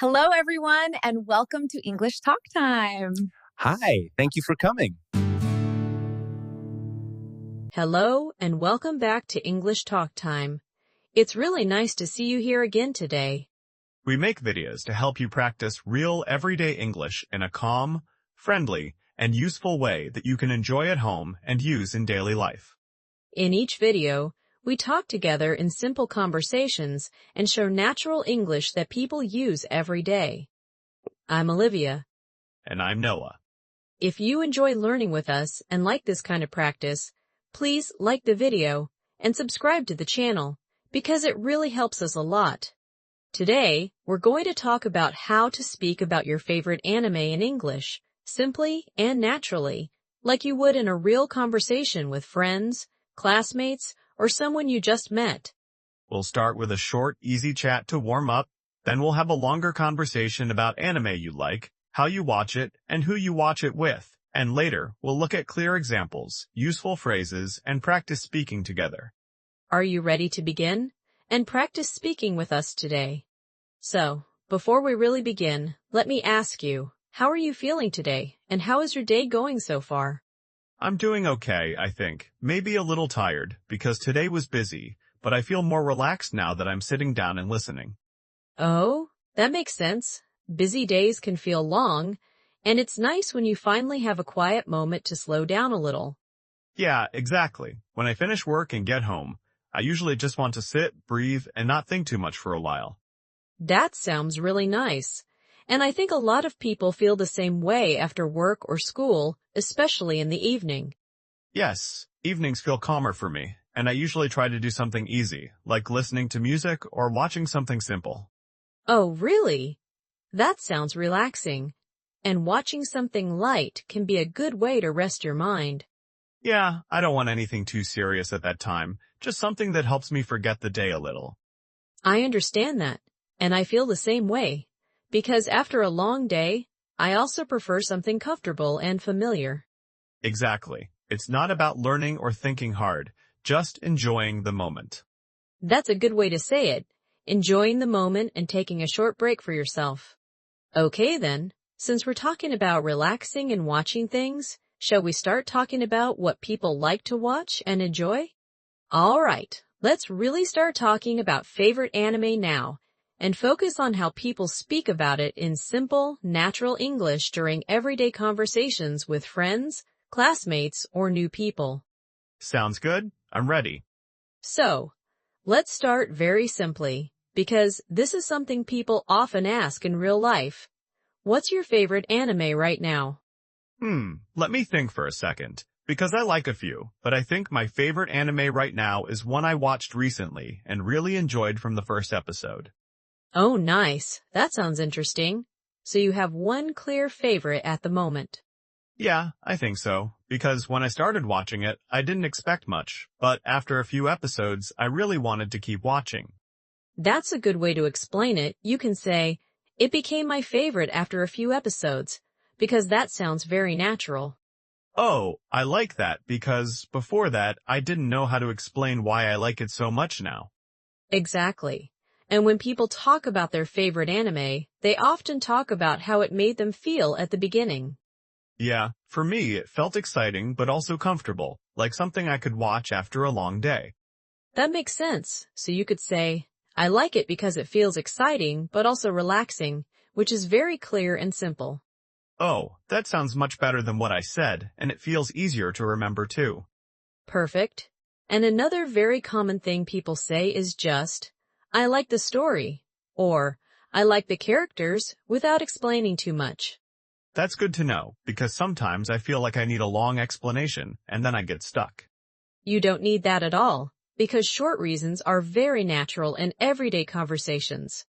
Hello, everyone, and welcome to English Talk Time. Hi, thank you for coming. Hello, and welcome back to English Talk Time. It's really nice to see you here again today. We make videos to help you practice real everyday English in a calm, friendly, and useful way that you can enjoy at home and use in daily life. In each video, we talk together in simple conversations and show natural English that people use every day. I'm Olivia. And I'm Noah. If you enjoy learning with us and like this kind of practice, please like the video and subscribe to the channel because it really helps us a lot. Today, we're going to talk about how to speak about your favorite anime in English, simply and naturally, like you would in a real conversation with friends, classmates, or someone you just met. We'll start with a short, easy chat to warm up, then we'll have a longer conversation about anime you like, how you watch it, and who you watch it with. And later, we'll look at clear examples, useful phrases, and practice speaking together. Are you ready to begin? And practice speaking with us today. So, before we really begin, let me ask you, how are you feeling today, and how is your day going so far? I'm doing okay, I think. Maybe a little tired, because today was busy, but I feel more relaxed now that I'm sitting down and listening. Oh, that makes sense. Busy days can feel long, and it's nice when you finally have a quiet moment to slow down a little. Yeah, exactly. When I finish work and get home, I usually just want to sit, breathe, and not think too much for a while. That sounds really nice. And I think a lot of people feel the same way after work or school, especially in the evening. Yes, evenings feel calmer for me, and I usually try to do something easy, like listening to music or watching something simple. Oh, really? That sounds relaxing. And watching something light can be a good way to rest your mind. Yeah, I don't want anything too serious at that time, just something that helps me forget the day a little. I understand that, and I feel the same way. Because after a long day, I also prefer something comfortable and familiar. Exactly. It's not about learning or thinking hard, just enjoying the moment. That's a good way to say it. Enjoying the moment and taking a short break for yourself. Okay then, since we're talking about relaxing and watching things, shall we start talking about what people like to watch and enjoy? All right, let's really start talking about favorite anime now, and focus on how people speak about it in simple, natural English during everyday conversations with friends, classmates, or new people. Sounds good? I'm ready. So, let's start very simply, because this is something people often ask in real life. What's your favorite anime right now? Let me think for a second, because I like a few, but I think my favorite anime right now is one I watched recently and really enjoyed from the first episode. Oh, nice. That sounds interesting. So you have one clear favorite at the moment. Yeah, I think so, because when I started watching it, I didn't expect much, but after a few episodes, I really wanted to keep watching. That's a good way to explain it. You can say, it became my favorite after a few episodes, because that sounds very natural. Oh, I like that because before that, I didn't know how to explain why I like it so much now. Exactly. And when people talk about their favorite anime, they often talk about how it made them feel at the beginning. Yeah, for me, it felt exciting but also comfortable, like something I could watch after a long day. That makes sense. So you could say, I like it because it feels exciting but also relaxing, which is very clear and simple. Oh, that sounds much better than what I said, and it feels easier to remember too. Perfect. And another very common thing people say is just, I like the story, or I like the characters without explaining too much. That's good to know, because sometimes I feel like I need a long explanation, and then I get stuck. You don't need that at all, because short reasons are very natural in everyday conversations.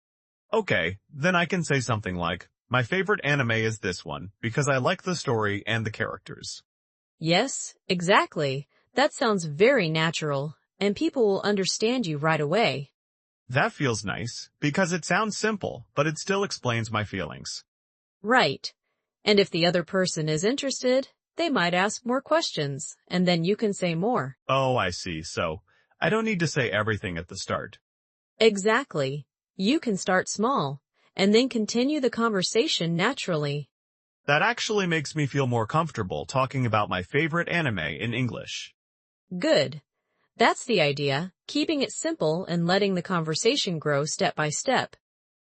Okay, then I can say something like, my favorite anime is this one, because I like the story and the characters. Yes, exactly. That sounds very natural, and people will understand you right away. That feels nice, because it sounds simple, but it still explains my feelings. Right. And if the other person is interested, they might ask more questions, and then you can say more. Oh, I see, so I don't need to say everything at the start. Exactly. You can start small, and then continue the conversation naturally. That actually makes me feel more comfortable talking about my favorite anime in English. Good. That's the idea, keeping it simple and letting the conversation grow step by step.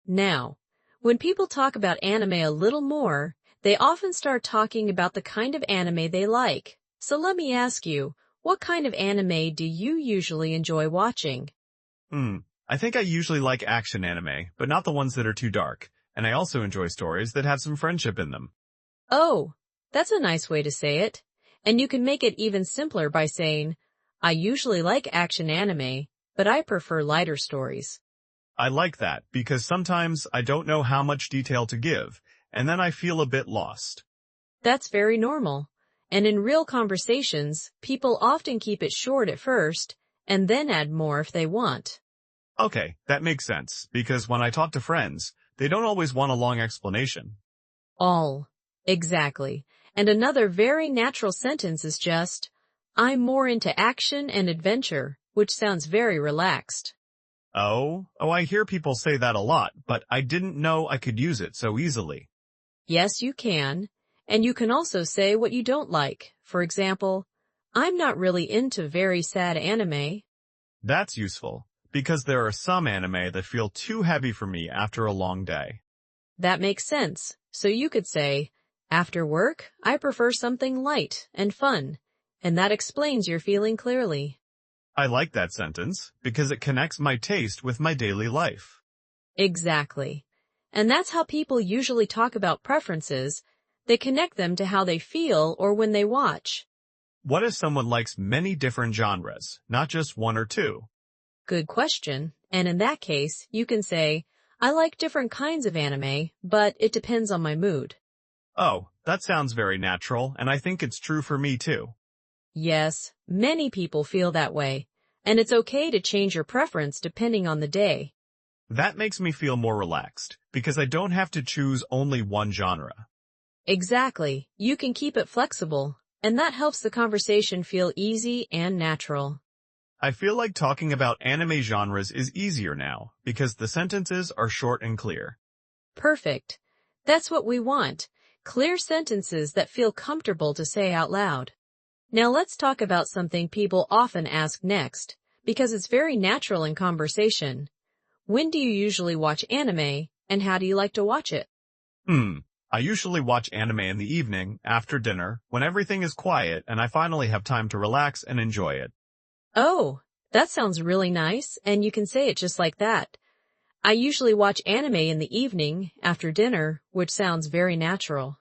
Now, when people talk about anime a little more, they often start talking about the kind of anime they like. So let me ask you, what kind of anime do you usually enjoy watching? I think I usually like action anime, but not the ones that are too dark, and I also enjoy stories that have some friendship in them. Oh, that's a nice way to say it. And you can make it even simpler by saying, I usually like action anime, but I prefer lighter stories. I like that because sometimes I don't know how much detail to give, and then I feel a bit lost. That's very normal. And in real conversations, people often keep it short at first, and then add more if they want. Okay, that makes sense, because when I talk to friends, they don't always want a long explanation. Exactly. And another very natural sentence is just, I'm more into action and adventure, which sounds very relaxed. Oh, I hear people say that a lot, but I didn't know I could use it so easily. Yes, you can. And you can also say what you don't like. For example, I'm not really into very sad anime. That's useful, because there are some anime that feel too heavy for me after a long day. That makes sense. So you could say, after work, I prefer something light and fun. And that explains your feeling clearly. I like that sentence, because it connects my taste with my daily life. Exactly. And that's how people usually talk about preferences. They connect them to how they feel or when they watch. What if someone likes many different genres, not just one or two? Good question. And in that case, you can say, I like different kinds of anime, but it depends on my mood. Oh, that sounds very natural, and I think it's true for me too. Yes, many people feel that way. And it's okay to change your preference depending on the day. That makes me feel more relaxed, because I don't have to choose only one genre. Exactly. You can keep it flexible, and that helps the conversation feel easy and natural. I feel like talking about anime genres is easier now, because the sentences are short and clear. Perfect. That's what we want. Clear sentences that feel comfortable to say out loud. Now let's talk about something people often ask next, because it's very natural in conversation. When do you usually watch anime, and how do you like to watch it? I usually watch anime in the evening, after dinner, when everything is quiet and I finally have time to relax and enjoy it. Oh, that sounds really nice, and you can say it just like that. I usually watch anime in the evening, after dinner, which sounds very natural.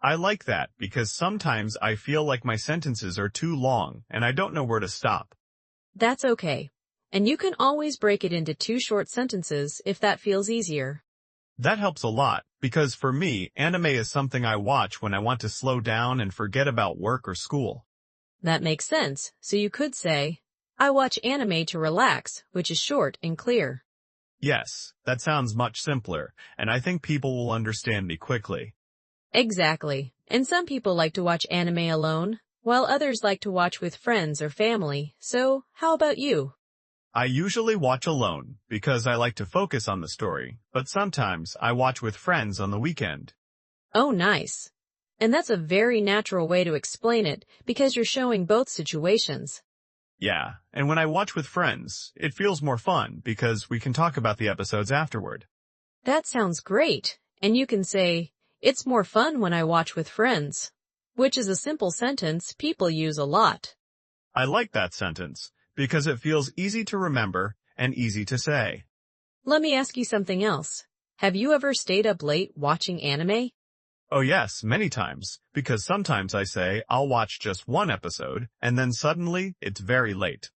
I like that because sometimes I feel like my sentences are too long and I don't know where to stop. That's okay. And you can always break it into 2 short sentences if that feels easier. That helps a lot because for me, anime is something I watch when I want to slow down and forget about work or school. That makes sense, so you could say, I watch anime to relax, which is short and clear. Yes, that sounds much simpler, and I think people will understand me quickly. Exactly. And some people like to watch anime alone, while others like to watch with friends or family. So, how about you? I usually watch alone because I like to focus on the story, but sometimes I watch with friends on the weekend. Oh, nice. And that's a very natural way to explain it because you're showing both situations. Yeah, and when I watch with friends, it feels more fun because we can talk about the episodes afterward. That sounds great. And you can say, it's more fun when I watch with friends, which is a simple sentence people use a lot. I like that sentence because it feels easy to remember and easy to say. Let me ask you something else. Have you ever stayed up late watching anime? Oh yes, many times, because sometimes I say I'll watch just one episode, and then suddenly it's very late.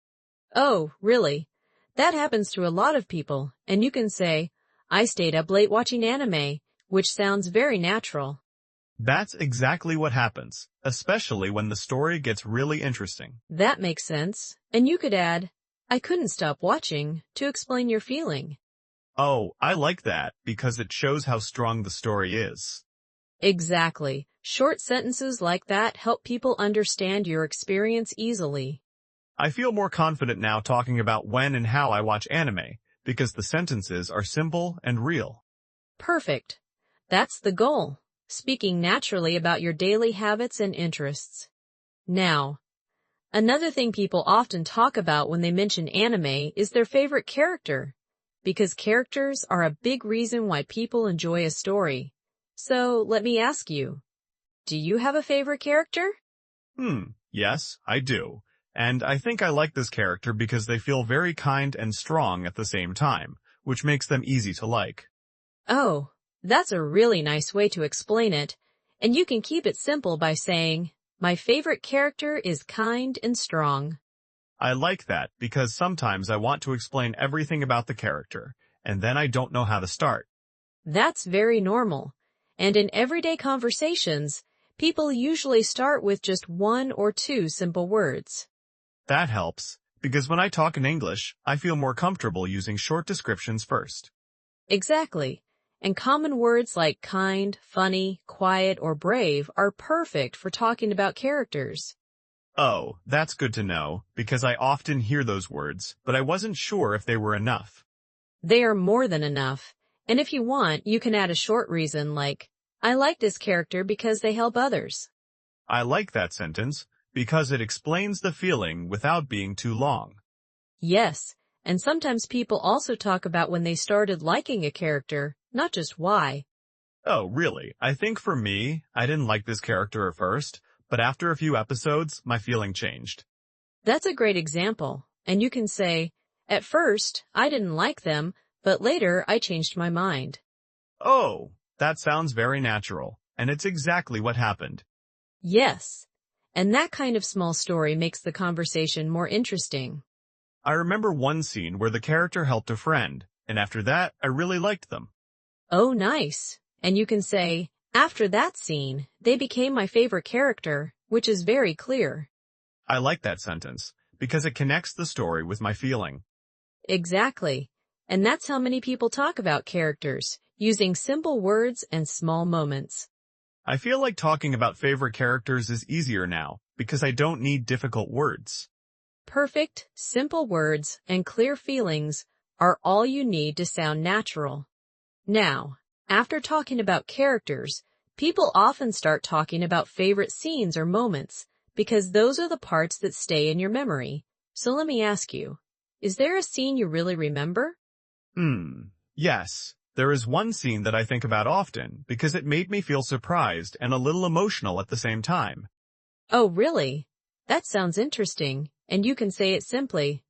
Oh, really? That happens to a lot of people, and you can say, I stayed up late watching anime, which sounds very natural. That's exactly what happens, especially when the story gets really interesting. That makes sense. And you could add, I couldn't stop watching, to explain your feeling. Oh, I like that because it shows how strong the story is. Exactly. Short sentences like that help people understand your experience easily. I feel more confident now talking about when and how I watch anime, because the sentences are simple and real. Perfect. That's the goal. Speaking naturally about your daily habits and interests. Now, another thing people often talk about when they mention anime is their favorite character, because characters are a big reason why people enjoy a story. So, let me ask you, do you have a favorite character? Yes, I do. And I think I like this character because they feel very kind and strong at the same time, which makes them easy to like. Oh, that's a really nice way to explain it, and you can keep it simple by saying, my favorite character is kind and strong. I like that because sometimes I want to explain everything about the character, and then I don't know how to start. That's very normal, and in everyday conversations, people usually start with just one or two simple words. That helps, because when I talk in English, I feel more comfortable using short descriptions first. Exactly. And common words like kind, funny, quiet, or brave are perfect for talking about characters. Oh, that's good to know, because I often hear those words, but I wasn't sure if they were enough. They are more than enough. And if you want, you can add a short reason like, I like this character because they help others. I like that sentence, because it explains the feeling without being too long. Yes, and sometimes people also talk about when they started liking a character, not just why. Oh, really? I think for me, I didn't like this character at first, but after a few episodes, my feeling changed. That's a great example, and you can say, at first, I didn't like them, but later I changed my mind. Oh, that sounds very natural, and it's exactly what happened. Yes, and that kind of small story makes the conversation more interesting. I remember one scene where the character helped a friend, and after that, I really liked them. Oh, nice. And you can say, after that scene, they became my favorite character, which is very clear. I like that sentence, because it connects the story with my feeling. Exactly. And that's how many people talk about characters, using simple words and small moments. I feel like talking about favorite characters is easier now, because I don't need difficult words. Perfect, simple words and clear feelings are all you need to sound natural. Now, after talking about characters, people often start talking about favorite scenes or moments, because those are the parts that stay in your memory. So let me ask you, is there a scene you really remember? Yes. There is one scene that I think about often, because it made me feel surprised and a little emotional at the same time. Oh, really? That sounds interesting, and you can say it simply.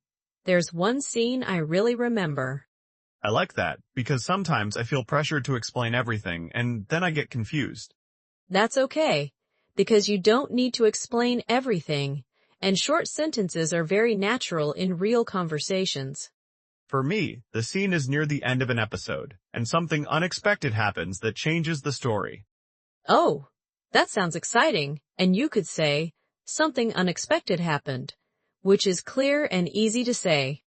There's one scene I really remember. I like that, because sometimes I feel pressured to explain everything, and then I get confused. That's okay, because you don't need to explain everything, and short sentences are very natural in real conversations. For me, the scene is near the end of an episode, and something unexpected happens that changes the story. Oh, that sounds exciting, and you could say, something unexpected happened, which is clear and easy to say.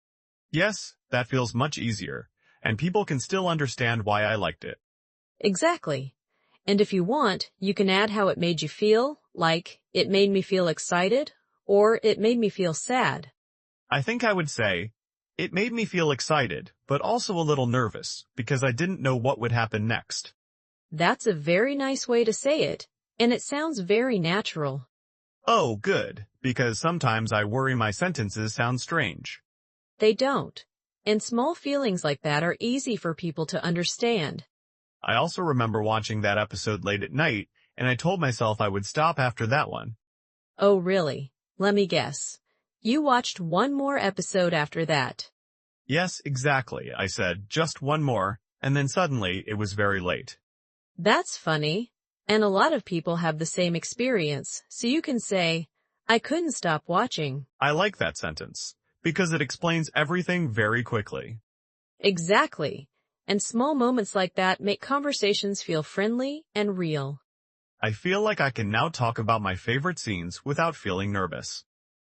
Yes, that feels much easier, and people can still understand why I liked it. Exactly. And if you want, you can add how it made you feel, like, it made me feel excited, or it made me feel sad. I think I would say, it made me feel excited, but also a little nervous, because I didn't know what would happen next. That's a very nice way to say it, and it sounds very natural. Oh, good, because sometimes I worry my sentences sound strange. They don't. And small feelings like that are easy for people to understand. I also remember watching that episode late at night, and I told myself I would stop after that one. Oh, really? Let me guess. You watched one more episode after that. Yes, exactly, I said, just one more, and then suddenly it was very late. That's funny. And a lot of people have the same experience, so you can say, I couldn't stop watching. I like that sentence, because it explains everything very quickly. Exactly. And small moments like that make conversations feel friendly and real. I feel like I can now talk about my favorite scenes without feeling nervous.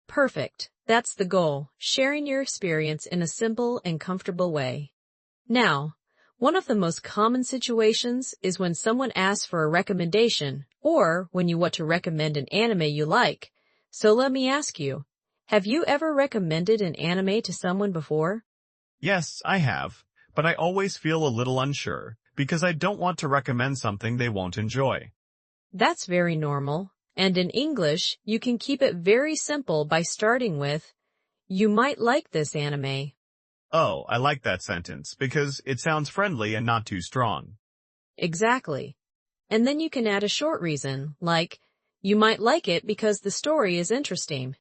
Perfect. That's the goal, sharing your experience in a simple and comfortable way. Now, one of the most common situations is when someone asks for a recommendation, or when you want to recommend an anime you like. So let me ask you, have you ever recommended an anime to someone before? Yes, I have, but I always feel a little unsure, because I don't want to recommend something they won't enjoy. That's very normal. And in English, you can keep it very simple by starting with, "You might like this anime." Oh, I like that sentence because it sounds friendly and not too strong. Exactly. And then you can add a short reason, like, "You might like it because the story is interesting."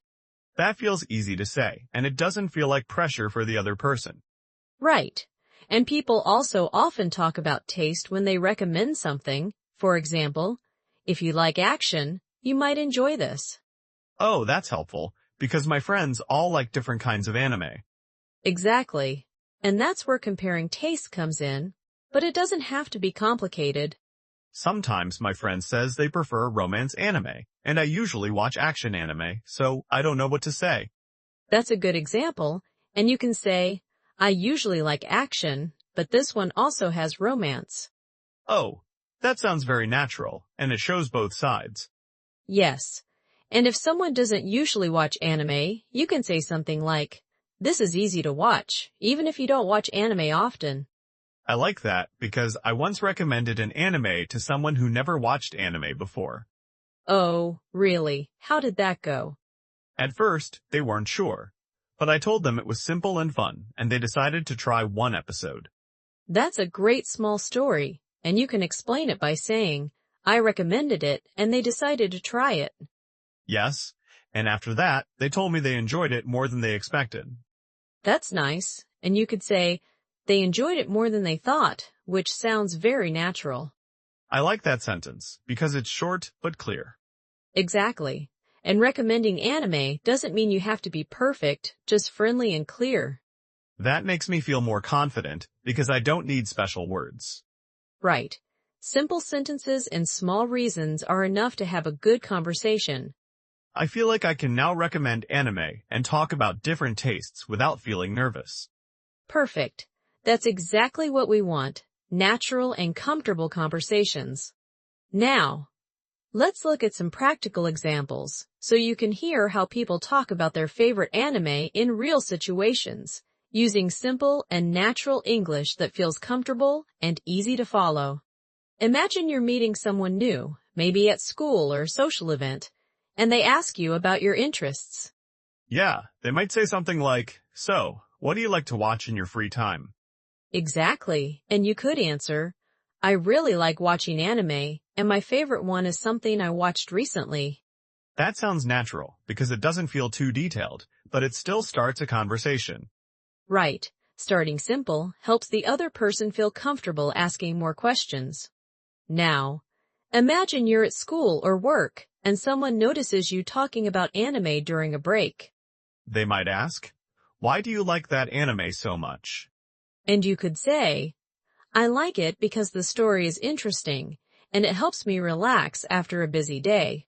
That feels easy to say, and it doesn't feel like pressure for the other person. Right. And people also often talk about taste when they recommend something. For example, if you like action, you might enjoy this. Oh, that's helpful, because my friends all like different kinds of anime. Exactly. And that's where comparing taste comes in, but it doesn't have to be complicated. Sometimes my friend says they prefer romance anime, and I usually watch action anime, so I don't know what to say. That's a good example, and you can say, "I usually like action, but this one also has romance." Oh, that sounds very natural, and it shows both sides. Yes. And if someone doesn't usually watch anime, you can say something like, "This is easy to watch, even if you don't watch anime often." I like that because I once recommended an anime to someone who never watched anime before. Oh, really? How did that go? At first, they weren't sure, but I told them it was simple and fun, and they decided to try one episode. That's a great small story, and you can explain it by saying, "I recommended it, and they decided to try it." Yes, and after that, they told me they enjoyed it more than they expected. That's nice, and you could say, "They enjoyed it more than they thought," which sounds very natural. I like that sentence because it's short but clear. Exactly. And recommending anime doesn't mean you have to be perfect, just friendly and clear. That makes me feel more confident because I don't need special words. Right. Simple sentences and small reasons are enough to have a good conversation. I feel like I can now recommend anime and talk about different tastes without feeling nervous. Perfect. That's exactly what we want. Natural and comfortable conversations. Now, let's look at some practical examples so you can hear how people talk about their favorite anime in real situations, using simple and natural English that feels comfortable and easy to follow. Imagine you're meeting someone new, maybe at school or a social event, and they ask you about your interests. Yeah, they might say something like, "So, what do you like to watch in your free time?" Exactly, and you could answer, "I really like watching anime, and my favorite one is something I watched recently." That sounds natural because it doesn't feel too detailed, but it still starts a conversation. Right. Starting simple helps the other person feel comfortable asking more questions. Now, imagine you're at school or work, and someone notices you talking about anime during a break. They might ask, "Why do you like that anime so much?" And you could say, "I like it because the story is interesting, and it helps me relax after a busy day."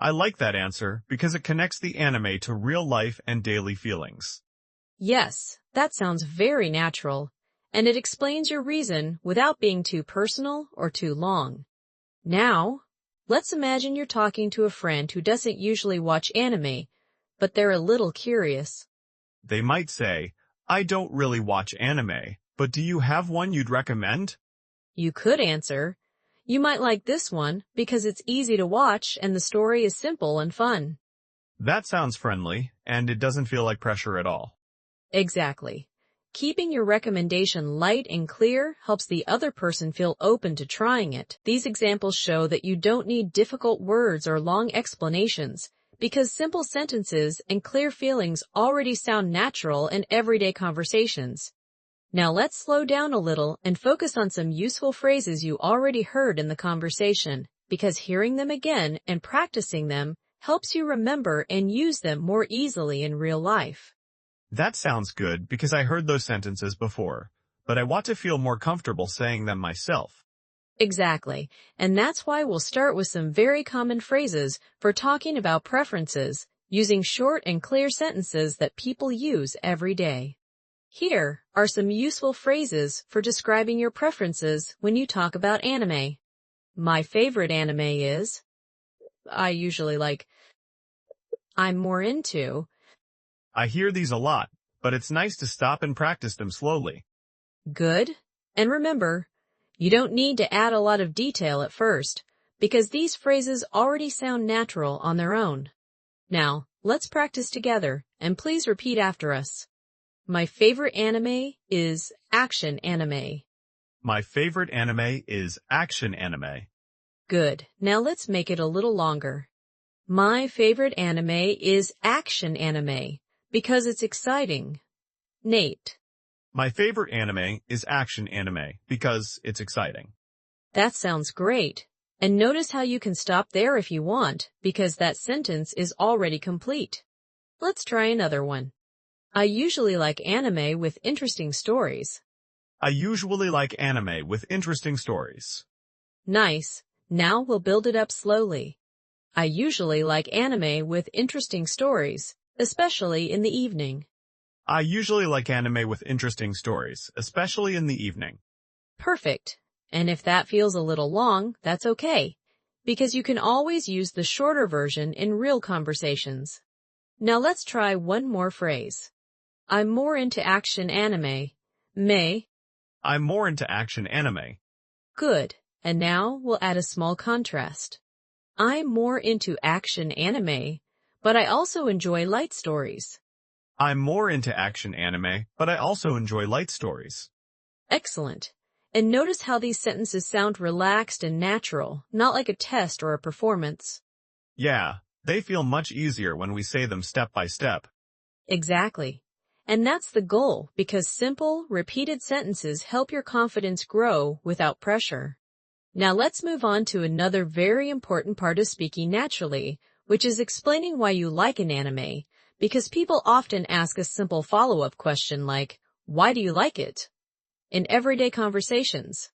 I like that answer because it connects the anime to real life and daily feelings. Yes, that sounds very natural, and it explains your reason without being too personal or too long. Now, let's imagine you're talking to a friend who doesn't usually watch anime, but they're a little curious. They might say, "I don't really watch anime, but do you have one you'd recommend?" You could answer, "You might like this one because it's easy to watch and the story is simple and fun." That sounds friendly, and it doesn't feel like pressure at all. Exactly. Keeping your recommendation light and clear helps the other person feel open to trying it. These examples show that you don't need difficult words or long explanations, because simple sentences and clear feelings already sound natural in everyday conversations. Now let's slow down a little and focus on some useful phrases you already heard in the conversation, because hearing them again and practicing them helps you remember and use them more easily in real life. That sounds good because I heard those sentences before, but I want to feel more comfortable saying them myself. Exactly. And that's why we'll start with some very common phrases for talking about preferences, using short and clear sentences that people use every day. Here are some useful phrases for describing your preferences when you talk about anime. My favorite anime is, I usually like, I'm more into. I hear these a lot, but it's nice to stop and practice them slowly. Good. And remember, You don't need to add a lot of detail at first, because these phrases already sound natural on their own. Now, let's practice together, and please repeat after us. My favorite anime is action anime. My favorite anime is action anime. Good. Now let's make it a little longer. My favorite anime is action anime because it's exciting. Nate. My favorite anime is action anime because it's exciting. That sounds great. And notice how you can stop there if you want, because that sentence is already complete. Let's try another one. I usually like anime with interesting stories. I usually like anime with interesting stories. Nice. Now we'll build it up slowly. I usually like anime with interesting stories, especially in the evening. I usually like anime with interesting stories, especially in the evening. Perfect. And if that feels a little long, that's okay, because you can always use the shorter version in real conversations. Now let's try one more phrase. I'm more into action anime. I'm more into action anime. Good. And now we'll add a small contrast. I'm more into action anime, but I also enjoy light stories. I'm more into action anime, but I also enjoy light stories. Excellent. And notice how these sentences sound relaxed and natural, not like a test or a performance. Yeah, they feel much easier when we say them step by step. Exactly. And that's the goal, because simple, repeated sentences help your confidence grow without pressure. Now let's move on to another very important part of speaking naturally, which is explaining why you like an anime, because people often ask a simple follow-up question like, why do you like it? In everyday conversations.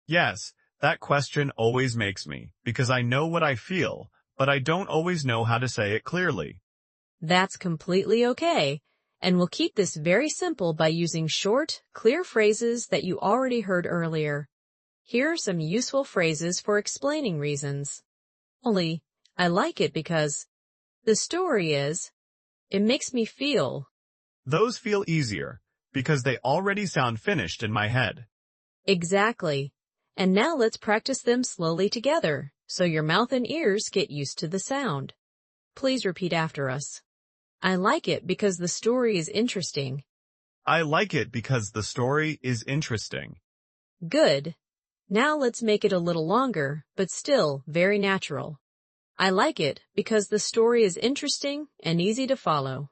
Yes, that question always makes me, because I know what I feel, but I don't always know how to say it clearly. That's completely okay, and we'll keep this very simple by using short, clear phrases that you already heard earlier. Here are some useful phrases for explaining reasons. Only, I like it because the story is, it makes me feel. Those feel easier, because they already sound finished in my head. Exactly. And now let's practice them slowly together, so your mouth and ears get used to the sound. Please repeat after us. I like it because the story is interesting. I like it because the story is interesting. Good. Now let's make it a little longer, but still very natural. I like it because the story is interesting and easy to follow.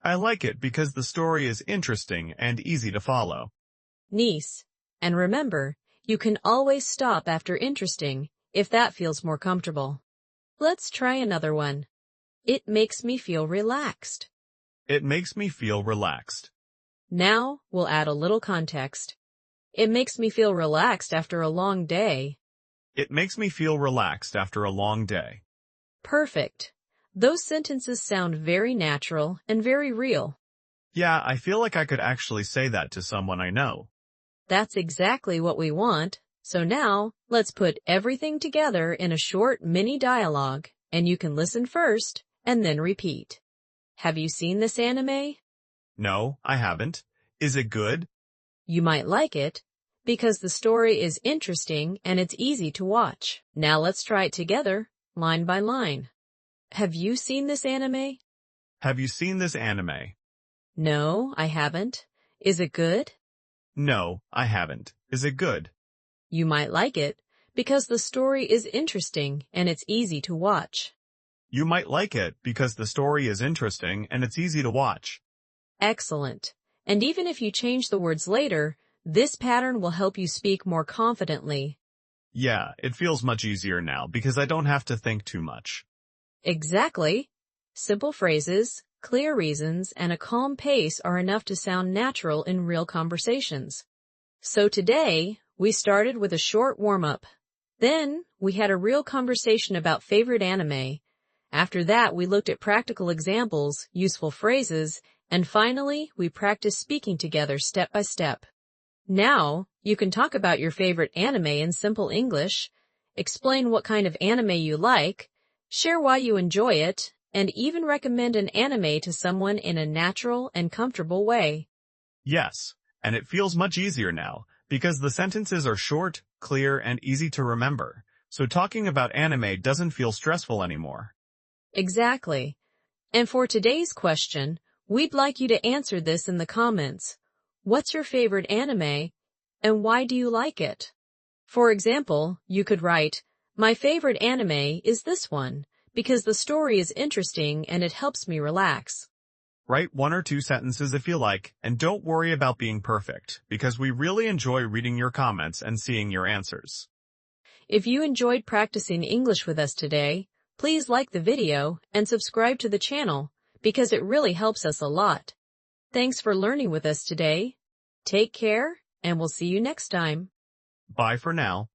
I like it because the story is interesting and easy to follow. Nice. And remember, you can always stop after interesting if that feels more comfortable. Let's try another one. It makes me feel relaxed. It makes me feel relaxed. Now we'll add a little context. It makes me feel relaxed after a long day. It makes me feel relaxed after a long day. Perfect. Those sentences sound very natural and very real. Yeah, I feel like I could actually say that to someone I know. That's exactly what we want. So now, let's put everything together in a short mini dialogue, and you can listen first and then repeat. Have you seen this anime? No, I haven't. Is it good? You might like it, because the story is interesting and it's easy to watch. Now let's try it together, line by line. Have you seen this anime? Have you seen this anime? No, I haven't. Is it good? No, I haven't. Is it good? You might like it, because the story is interesting and it's easy to watch. You might like it because the story is interesting and it's easy to watch. Excellent. And even if you change the words later, this pattern will help you speak more confidently. Yeah, it feels much easier now because I don't have to think too much. Exactly. Simple phrases, clear reasons, and a calm pace are enough to sound natural in real conversations. So today, we started with a short warm-up. Then, we had a real conversation about favorite anime. After that, we looked at practical examples, useful phrases, and finally, we practiced speaking together step by step. Now, you can talk about your favorite anime in simple English, explain what kind of anime you like, share why you enjoy it, and even recommend an anime to someone in a natural and comfortable way. Yes, and it feels much easier now because the sentences are short, clear, and easy to remember, so talking about anime doesn't feel stressful anymore. Exactly. And for today's question, we'd like you to answer this in the comments. What's your favorite anime, and why do you like it? For example, you could write, "My favorite anime is this one, because the story is interesting and it helps me relax." Write 1 or 2 sentences if you like, and don't worry about being perfect, because we really enjoy reading your comments and seeing your answers. If you enjoyed practicing English with us today, please like the video and subscribe to the channel, because it really helps us a lot. Thanks for learning with us today. Take care, and we'll see you next time. Bye for now.